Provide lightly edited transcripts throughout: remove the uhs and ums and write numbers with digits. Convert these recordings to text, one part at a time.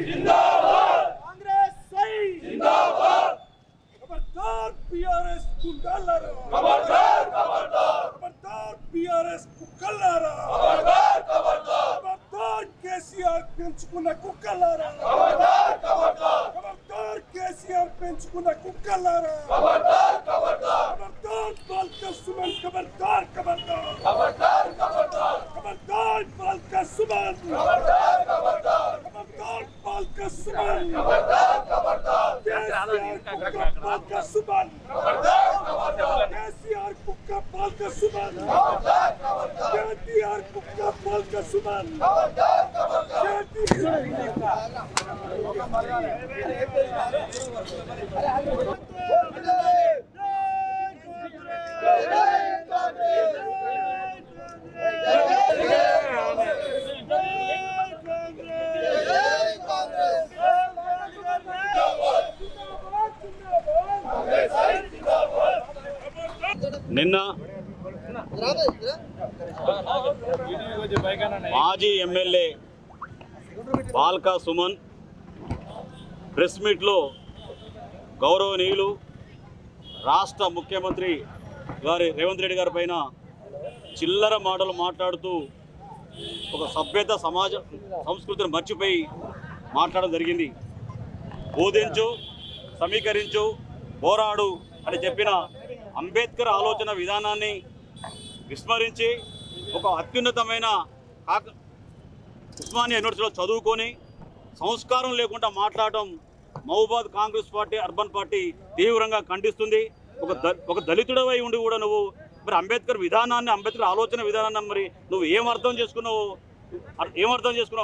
जिंदाबाद कांग्रेस सही जिंदाबाद खबरदार बीआरएस गुंडालारा खबरदार खबरदार खबरदार बीआरएस कुक्कलारा खबरदार खबरदार खबरदार केसीआर పెంచుకున్న కుక్కలారా खबरदार खबरदार खबरदार केसीआर పెంచుకున్న కుక్కలారా खबरदार खबरदार खबरदार बालका सुमन खबरदार खबरदार खबरदार खबरदार खबरदार बालका सुमन खबरदार खबरदार खबरदार बालका सुमन खबरदार खबरदार केसीआर बालका सुमन खबरदार खबरदार केसीआर कुक्का बालका सुमन खबरदार खबरदार केटीआर कुक्का बालका सुमन खबरदार నిన్న మాజీ ఎమ్మెల్యే బాల్కా సుమన్ ప్రెస్ మీట్లో గౌరవనీయులు రాష్ట్ర ముఖ్యమంత్రి గారి రేవంత్ రెడ్డి గారి పైన చిల్లర మాటలు మాట్లాడుతూ ఒక సభ్యత సమాజ సంస్కృతిని మర్చిపోయి మాట్లాడడం జరిగింది. బోధించు, సమీకరించు, పోరాడు అని చెప్పిన అంబేద్కర్ ఆలోచన విధానాన్ని విస్మరించి ఒక అత్యున్నతమైన ఉస్మానియా యూనివర్సిటీలో చదువుకొని సంస్కారం లేకుండా మాట్లాడటం Mahabubabad Congress party urban party తీవ్రంగా ఖండిస్తుంది. ఒక దళితుడవై ఉండి కూడా నువ్వు మరి అంబేద్కర్ విధానాన్ని, అంబేద్కర్ ఆలోచన విధానాన్ని మరి నువ్వు ఏం అర్థం చేసుకున్నావు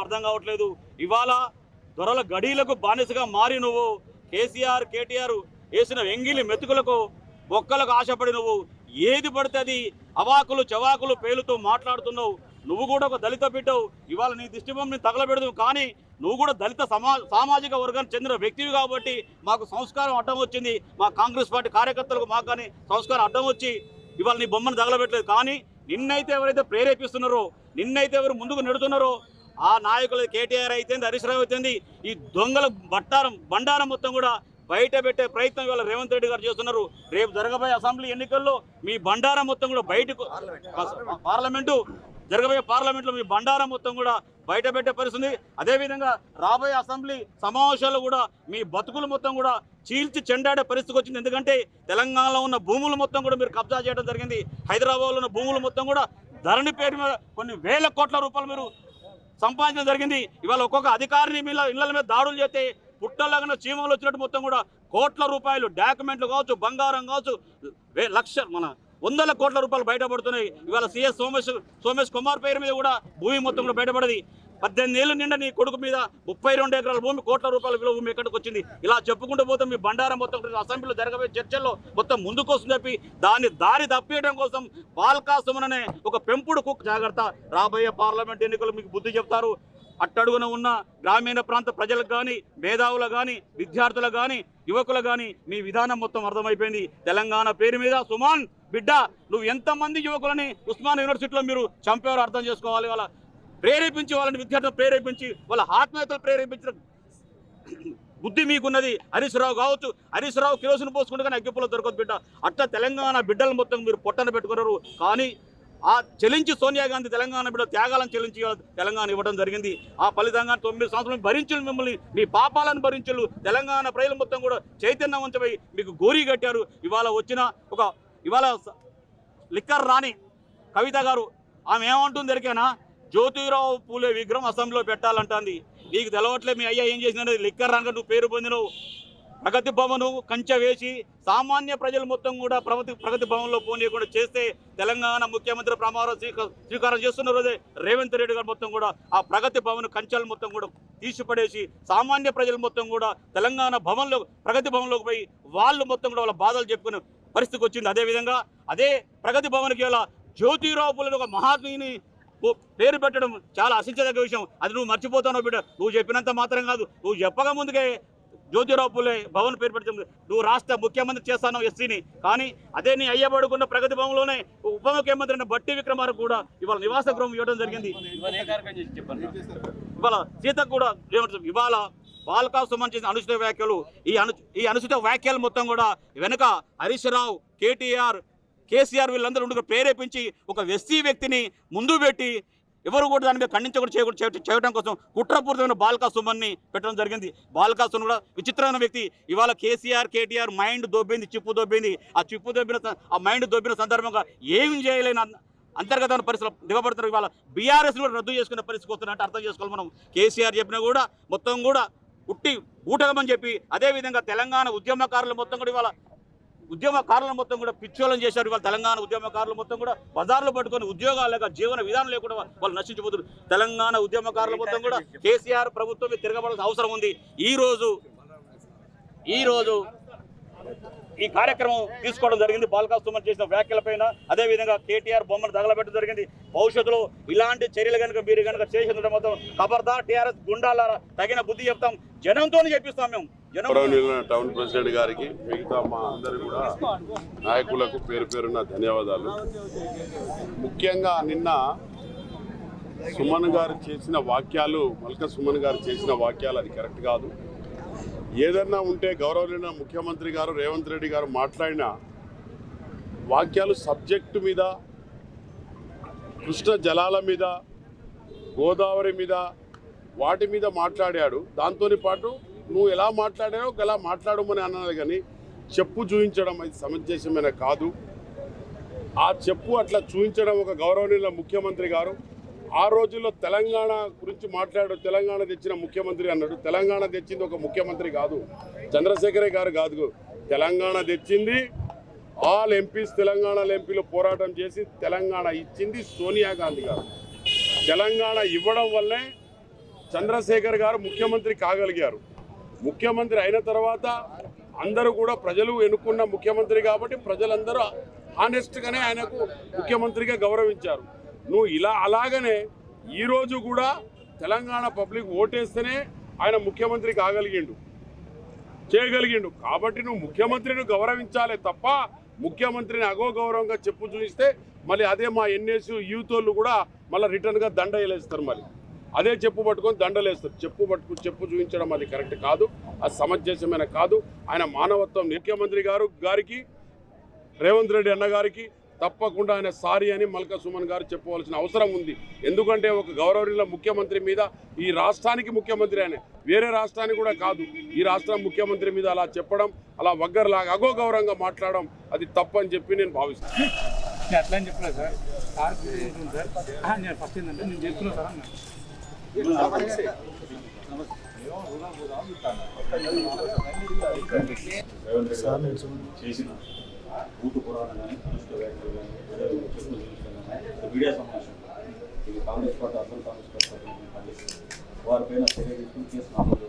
అర్థం కావట్లేదు. ఇవాళ దొరల గడీలకు బానిసగా మారి నువ్వు కేసీఆర్ కేటీఆర్ వేసిన ఎంగిలి మెతుకులకు ఒక్కలకు ఆశపడి నువ్వు ఏది పడితే అది అవాకులు చవాకులు పేలుతూ మాట్లాడుతున్నావు. నువ్వు కూడా ఒక దళిత బిడ్డవు. ఇవాళ నీ దిష్టిబొమ్మని తగలబెడదు, కానీ నువ్వు కూడా దళిత సామాజిక వర్గానికి చెందిన వ్యక్తివి కాబట్టి మాకు సంస్కారం అడ్డం వచ్చింది. మా కాంగ్రెస్ పార్టీ కార్యకర్తలకు మాకు కానీ సంస్కారం అడ్డం వచ్చి ఇవాళ నీ బొమ్మను తగలబెట్టలేదు. కానీ నిన్నైతే ఎవరైతే ప్రేరేపిస్తున్నారో, నిన్నైతే ఎవరు ముందుకు నెడుతున్నారో ఆ నాయకులు కేటీఆర్ అయితేంది, హరీష్ రావు అయితేంది, ఈ దొంగల బండారం మొత్తం కూడా బయట పెట్టే ప్రయత్నం ఇవాళ రేవంత్ రెడ్డి గారు చేస్తున్నారు. రేపు జరగబోయే అసెంబ్లీ ఎన్నికల్లో మీ బండారం మొత్తం కూడా బయటకు జరగబోయే పార్లమెంట్లో మీ బండారం మొత్తం కూడా బయట పెట్టే పరిస్థితి. అదేవిధంగా రాబోయే అసెంబ్లీ సమావేశాల్లో కూడా మీ బతుకులు మొత్తం కూడా చీల్చి చెండాడే పరిస్థితికి వచ్చింది. ఎందుకంటే తెలంగాణలో ఉన్న భూములు మొత్తం కూడా మీరు కబ్జా చేయడం జరిగింది. హైదరాబాద్లో ఉన్న భూములు మొత్తం కూడా ధరణి పేరు మీద కొన్ని వేల కోట్ల రూపాయలు మీరు సంపాదించడం జరిగింది. ఇవాళ ఒక్కొక్క అధికారిని ఇళ్ల మీద దాడులు చేస్తే పుట్టలాగా చీమలు వచ్చినట్టు మొత్తం కూడా కోట్ల రూపాయలు డాక్యుమెంట్లు కావచ్చు, బంగారం కావచ్చు, వందల కోట్ల రూపాయలు బయటపడుతున్నాయి. ఇవాళ సిఎస్ సోమేష్ కుమార్ పేరు మీద కూడా భూమి మొత్తం కూడా బయటపడది. 18 ఏళ్ళు నిండా నీ కొడుకు మీద 32 ఎకరాల భూమి, కోట్ల రూపాయల విలువ భూమి ఎక్కడికి వచ్చింది. ఇలా చెప్పుకుంటూ పోతే మీ బండారం మొత్తం అసెంబ్లీలో జరగబోయే చర్చల్లో మొత్తం ముందుకు వస్తుంది చెప్పి దారి తప్పియడం కోసం బాల్కా సుమన్ అనే ఒక పెంపుడు కుక్క జాగ్రత్త. రాబోయే పార్లమెంట్ ఎన్నికలు మీకు బుద్ధి చెప్తారు. అట్టడుగున ఉన్న గ్రామీణ ప్రాంత ప్రజలకు కానీ, మేధావులకు కానీ, విద్యార్థులకు కానీ, యువకులకు కానీ మీ విధానం మొత్తం అర్థమైపోయింది. తెలంగాణ పేరు మీద సుమన్ బిడ్డ నువ్వు ఎంతమంది యువకులని ఉస్మానియా యూనివర్సిటీలో మీరు చంపేవారు అర్థం చేసుకోవాలి. వాళ్ళ ప్రేరేపించి, వాళ్ళని విద్యార్థులను ప్రేరేపించి, వాళ్ళ ఆత్మీయతలు ప్రేరేపించిన బుద్ధి మీకున్నది. హరీష్ రావు కావచ్చు, హరీష్ రావు కిరోసిన్ పోసుకుంటే కానీ అగ్గిపుల్ల దొరకదు బిడ్డ. అట్లా తెలంగాణ బిడ్డలు మొత్తం మీరు పొట్టన పెట్టుకున్నారు. కానీ ఆ చెల్లించి సోనియా గాంధీ తెలంగాణ బిడ్డ త్యాగాలను చెల్లించి తెలంగాణ ఇవ్వడం జరిగింది. ఆ ఫలితంగా 9 సంవత్సరాలు భరించులు, మిమ్మల్ని మీ పాపాలను భరించులు తెలంగాణ ప్రజలు మొత్తం కూడా చైతన్యవంతమై మీకు గోరీ కట్టారు. ఇవాళ లిక్కర్ రాణి కవిత గారు ఆమె ఏమంటుంది ఎరికేనా, జ్యోతిరావు పూలే విగ్రహం అసెంబ్లీలో పెట్టాలంటుంది. నీకు తెలవట్లే మీ అయ్యా ఏం చేసినా లిక్కర్ రాని నువ్వు పేరు పొందినవు. ప్రగతి భవన్ కంచె వేసి సామాన్య ప్రజలు మొత్తం కూడా ప్రగతి భవన్లో పోనీయకుండా చేస్తే తెలంగాణ ముఖ్యమంత్రి ప్రమాణ స్వీకారం చేస్తున్న రోజే రేవంత్ రెడ్డి గారు మొత్తం కూడా ఆ ప్రగతి భవన్ కంచెలు మొత్తం కూడా తీసిపడేసి సామాన్య ప్రజలు మొత్తం కూడా తెలంగాణ ప్రగతి భవన్లోకి పోయి వాళ్ళు మొత్తం కూడా వాళ్ళ బాధలు చెప్పుకునే పరిస్థితికి వచ్చింది. అదేవిధంగా అదే ప్రగతి భవన్కి ఇలా జ్యోతిరావు పూలే ఒక మహాత్ముని పేరు పెట్టడం చాలా ఆశించదగ్గ విషయం. అది నువ్వు మర్చిపోతావు బిడ్డ. నువ్వు చెప్పినంత మాత్రం కాదు, నువ్వు చెప్పక ముందుకే జ్యోతిరావు పూలే భవన్ పేరు పెట్టి నువ్వు రాష్ట్ర ముఖ్యమంత్రి చేస్తాను ఎస్సీని, కానీ అదే నీ అయ్యబడుకున్న ప్రగతి భవన్లోనే ఉప ముఖ్యమంత్రి బట్టి విక్రమార్క కూడా ఇవాళ నివాస గృహం ఇవ్వడం జరిగింది. ఇవాళ సీతకు కూడా ఇవాళ బాల్కా సుమన్ చేసిన అనుచిత వ్యాఖ్యలు, ఈ అనుచిత వ్యాఖ్యలు మొత్తం కూడా వెనుక హరీష్ రావు, కేసీఆర్ వీళ్ళందరూ ఉండి ప్రేరేపించి ఒక ఎస్సీ వ్యక్తిని ముందు పెట్టి ఎవరు కూడా దాని మీద ఖండించకుండా చేయడం కోసం కుట్రపూరితమైన బాల్కా సుమన్ని పెట్టడం జరిగింది. బాల్కా సుమన్ కూడా విచిత్రమైన వ్యక్తి. ఇవాళ కేటీఆర్ మైండ్ దొబ్బింది, చిప్పు దొబ్బింది. ఆ మైండ్ దొబ్బిన సందర్భంగా ఏం చేయలేని అంతర్గతమైన పరిస్థితులు దిగబడుతున్నారు. ఇవాళ బీఆర్ఎస్ కూడా రద్దు చేసుకునే పరిస్థితి వస్తున్నట్టు అర్థం చేసుకోవాలి మనం. కేసీఆర్ చెప్పినా కూడా మొత్తం కూడా ఉట్టి ఊటకమని చెప్పి, అదేవిధంగా తెలంగాణ ఉద్యమకారులు మొత్తం కూడా ఇవాళ ఉద్యమకారులను మొత్తం కూడా పిచ్చోళం చేశారు. ఇవాళ తెలంగాణ ఉద్యమకారులు మొత్తం కూడా బజార్లు పట్టుకొని ఉద్యోగాలు లేక జీవన విధానం లేకుండా వాళ్ళు నశించిపోతున్నారు. తెలంగాణ ఉద్యమకారుల మొత్తం కూడా కేసీఆర్ ప్రభుత్వం తిరగబడాల్సిన అవసరం ఉంది. ఈ రోజు ఈ కార్యక్రమం తీసుకోవడం జరిగింది. బాల్కా సుమన్ చేసిన వ్యాఖ్యలపైన, అదేవిధంగా కేటీఆర్ బొమ్మను తగలబెట్టడం జరిగింది. భవిష్యత్తులో ఇలాంటి చర్యలు మీరు కనుక చేసిన మొత్తం ఖబర్దార్ టీఆర్ఎస్ గుండాలారా, తగిన బుద్ధి చెప్తాం, జనంతో చెప్పిస్తాం మేము. టౌన్ ప్రెసిడెంట్ గారికి, మిగతా మా అందరి కూడా నాయకులకు పేరు పేరున ధన్యవాదాలు. ముఖ్యంగా నిన్న సుమన్ గారు చేసిన వాక్యాలు, మల్కా సుమన్ గారు చేసిన వాక్యాలు అది కరెక్ట్ కాదు. ఏదన్నా ఉంటే గౌరవనీయ ముఖ్యమంత్రి గారు రేవంత్ రెడ్డి గారు మాట్లాడిన వాక్యాలు సబ్జెక్టు మీద, కృష్ణ జలాల మీద, గోదావరి మీద, వాటి మీద మాట్లాడాడు. దాంతో పాటు నువ్వు ఎలా మాట్లాడావో ఎలా మాట్లాడమని అన్నది, కానీ చెప్పు చూపించడం అది సమంజసమైన కాదు. ఆ చెప్పు అట్లా చూపించడం ఒక గౌరవనీయ ముఖ్యమంత్రి గారు ఆ రోజుల్లో తెలంగాణ గురించి మాట్లాడు, తెలంగాణ తెచ్చిన ముఖ్యమంత్రి అన్నాడు. తెలంగాణ తెచ్చింది ఒక ముఖ్యమంత్రి కాదు, చంద్రశేఖరే గారు కాదు. తెలంగాణ తెచ్చింది ఆల్ ఎంపీస్, తెలంగాణ ఎంపీలు పోరాటం చేసి తెలంగాణ ఇచ్చింది సోనియా గాంధీ గారు. తెలంగాణ ఇవ్వడం వల్లే చంద్రశేఖర్ గారు ముఖ్యమంత్రి కాగలిగారు. ముఖ్యమంత్రి అయిన తర్వాత అందరూ కూడా ప్రజలు ఎన్నుకున్న ముఖ్యమంత్రి కాబట్టి ప్రజలందరూ హానెస్ట్గానే ఆయనకు ముఖ్యమంత్రిగా గౌరవించారు. నువ్వు అలాగనే ఈరోజు కూడా తెలంగాణ పబ్లిక్ ఓటేస్తేనే ఆయన ముఖ్యమంత్రి చేయగలిగిండు. కాబట్టి నువ్వు ముఖ్యమంత్రిని గౌరవించాలి తప్ప ముఖ్యమంత్రిని అగౌరవంగా చెప్పు చూపిస్తే మళ్ళీ అదే మా ఎన్ఎస్ యూత్ వాళ్ళు కూడా మళ్ళీ రిటర్న్గా దండ వేస్తారు. మళ్ళీ అదే చెప్పు పట్టుకొని దండలేస్తారు. చెప్పు చూపించడం అది కరెక్ట్ కాదు, అది సమంజసమైన కాదు. ఆయన మానవత్వం ముఖ్యమంత్రి గారికి రేవంత్ రెడ్డి అన్న గారికి తప్పకుండా ఆయన సారీ అని మల్కా సుమన్ గారు చెప్పవలసిన అవసరం ఉంది. ఎందుకంటే ఒక గౌరవనీయ ముఖ్యమంత్రి మీద, ఈ రాష్ట్రానికి ముఖ్యమంత్రి ఆయన, వేరే రాష్ట్రానికి కూడా కాదు, ఈ రాష్ట్రం ముఖ్యమంత్రి మీద అలా చెప్పడం, అలా వగ్గరలాగా అగౌరవంగా మాట్లాడడం అది తప్పని చెప్పి నేను భావిస్తాను. అట్లా అని చెప్పలేదు సార్. నేను ఫస్ట్ ఏంటంటే నేను చెప్తున్నా సార్ అన్న చేసిన బూతు పురాణం కానీ మీడియా సమావేశం ఇది కాంగ్రెస్ పార్టీ, అసలు కాంగ్రెస్ పార్టీ ఖండిస్తుంది. వారిపైన చర్య తీసుకుని కేసు నమోదు